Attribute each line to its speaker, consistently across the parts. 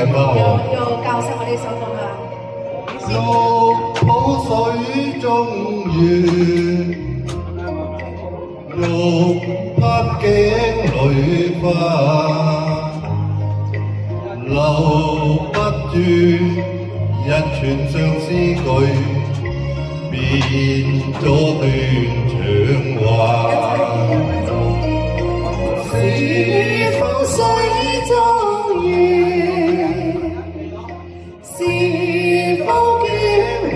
Speaker 1: 嘅歌喎。
Speaker 2: 有教識我呢首歌啊。
Speaker 1: 綠草水中月，玉拍頸裏花，留不住一串相思句，變咗段長話。是否水中月？是否鏡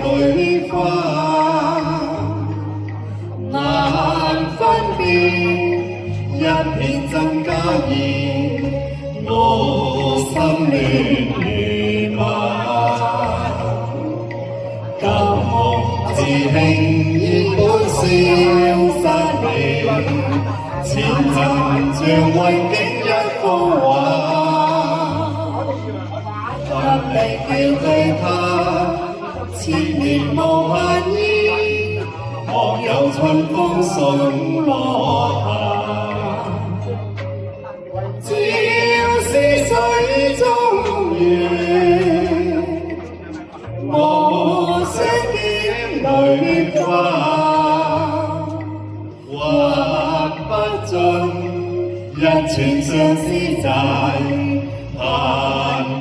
Speaker 1: 裏花？難分辨，一片真假意，我心亂如麻。舊夢似輕易般消失了，前塵像為景一幅畫。合力叫對他，千年無限意，莫有春風送落下。只要是水中月，我想見淚花，畫不盡一串相思債。盼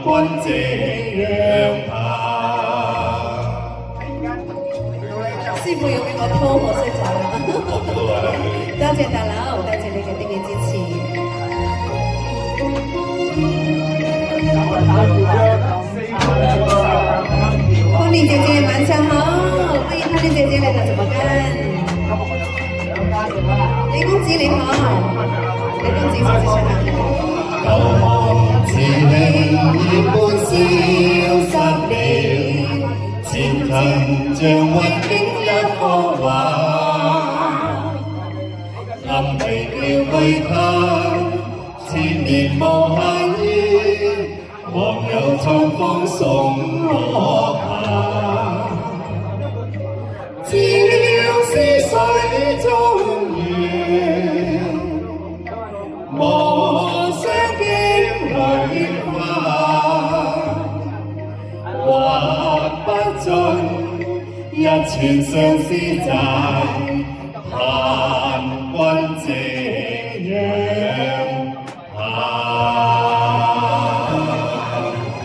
Speaker 1: 君這樣行。師傅要俾我拖，可惜就多謝大佬，多謝你嘅鼎力支持。歡迎姐姐，晚上好，歡迎歡迎姐姐嚟到直播間。李公子你好，李公子謝謝上嚟。舊夢似輕易般消失了，前塵像為景一幅畫，暗地叫對他，千年無限意，莫有春風送落下。只要是水中月，我想見淚花，畫不盡一串相思債。